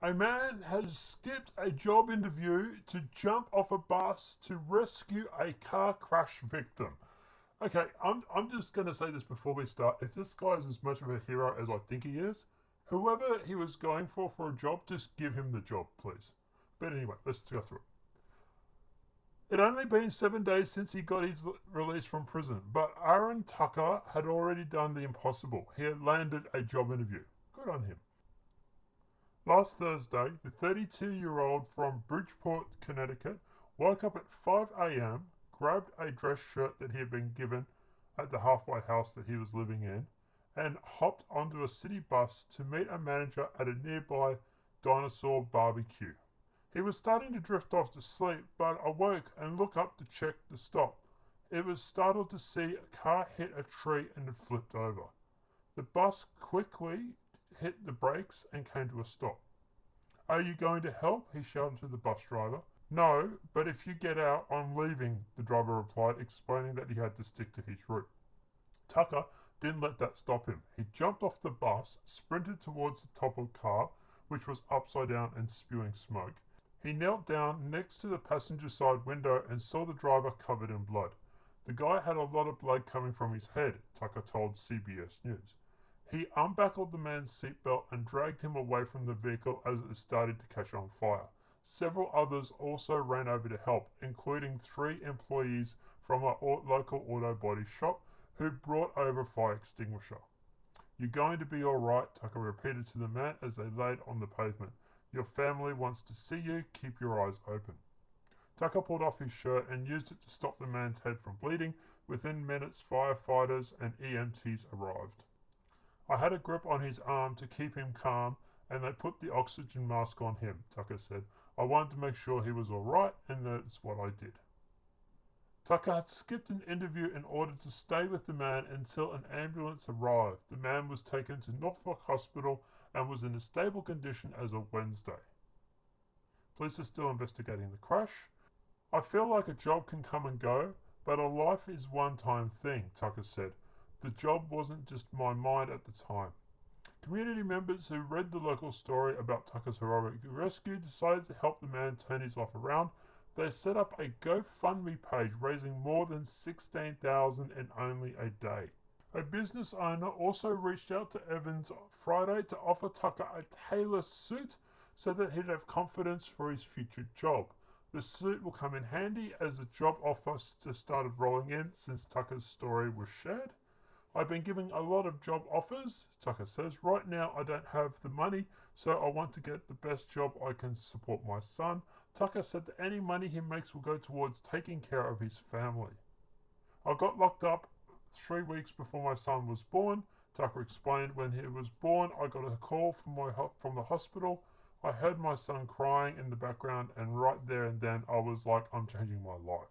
A man has skipped a job interview to jump off a bus to rescue a car crash victim. Okay, I'm just going to say this before we start. If this guy is as much of a hero as I think he is, whoever he was going for a job, just give him the job, please. But anyway, let's go through it. It only been 7 days since he got his release from prison, but Aaron Tucker had already done the impossible. He had landed a job interview. Good on him. Last Thursday, the 32-year-old from Bridgeport, Connecticut, woke up at 5 a.m., grabbed a dress shirt that he had been given at the halfway house that he was living in, and hopped onto a city bus to meet a manager at a nearby dinosaur barbecue. He was starting to drift off to sleep, but awoke and looked up to check the stop. It was startled to see a car hit a tree and it flipped over. The bus quickly hit the brakes and came to a stop. "Are you going to help?" he shouted to the bus driver. "No, but if you get out, I'm leaving," the driver replied, explaining that he had to stick to his route. Tucker didn't let that stop him. He jumped off the bus, sprinted towards the top of the car, which was upside down and spewing smoke. He knelt down next to the passenger side window and saw the driver covered in blood. The guy had a lot of blood coming from his head, Tucker told CBS News. He unbuckled the man's seatbelt and dragged him away from the vehicle as it started to catch on fire. Several others also ran over to help, including 3 employees from a local auto body shop who brought over a fire extinguisher. "You're going to be all right," Tucker repeated to the man as they laid on the pavement. "Your family wants to see you. Keep your eyes open." Tucker pulled off his shirt and used it to stop the man's head from bleeding. Within minutes, firefighters and EMTs arrived. "I had a grip on his arm to keep him calm, and they put the oxygen mask on him," Tucker said. "I wanted to make sure he was all right, and that's what I did." Tucker had skipped an interview in order to stay with the man until an ambulance arrived. The man was taken to Norfolk Hospital and was in a stable condition as of Wednesday. Police are still investigating the crash. "I feel like a job can come and go, but a life is a one-time thing," Tucker said. "The job wasn't just my mind at the time." Community members who read the local story about Tucker's heroic rescue decided to help the man turn his life around. They set up a GoFundMe page raising more than $16,000 in only a day. A business owner also reached out to Evans Friday to offer Tucker a tailor suit so that he'd have confidence for his future job. The suit will come in handy as the job offers started rolling in since Tucker's story was shared. "I've been giving a lot of job offers," Tucker says. "Right now I don't have the money, so I want to get the best job I can to support my son." Tucker said that any money he makes will go towards taking care of his family. "I got locked up 3 weeks before my son was born," Tucker explained. "When he was born, I got a call from the hospital. I heard my son crying in the background, and right there and then I was like, I'm changing my life."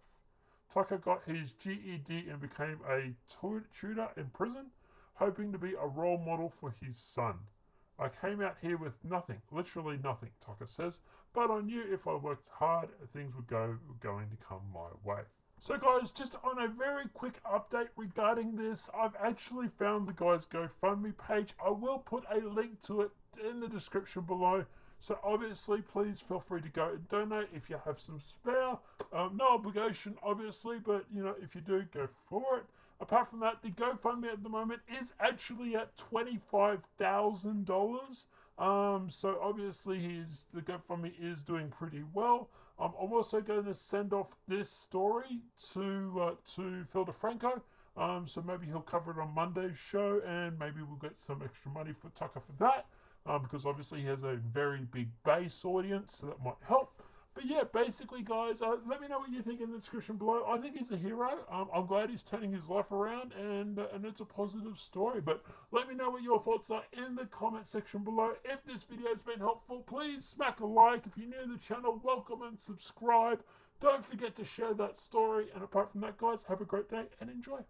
Tucker got his GED and became a tutor in prison, hoping to be a role model for his son. "I came out here with nothing, literally nothing," Tucker says, "but I knew if I worked hard, things were going to come my way." So guys, just on a very quick update regarding this, I've actually found the guy's GoFundMe page. I will put a link to it in the description below. So obviously, please feel free to go and donate if you have some spare. No obligation, obviously, but if you do, go for it. Apart from that, the GoFundMe at the moment is actually at $25,000. So obviously, the GoFundMe is doing pretty well. I'm also going to send off this story to Phil DeFranco. So maybe he'll cover it on Monday's show, and maybe we'll get some extra money for Tucker for that. Because obviously he has a very big base audience, so that might help. But yeah, basically, guys, let me know what you think in the description below. I think he's a hero. I'm glad he's turning his life around, and it's a positive story. But let me know what your thoughts are in the comment section below. If this video has been helpful, please smack a like. If you're new to the channel, welcome and subscribe. Don't forget to share that story. And apart from that, guys, have a great day and enjoy.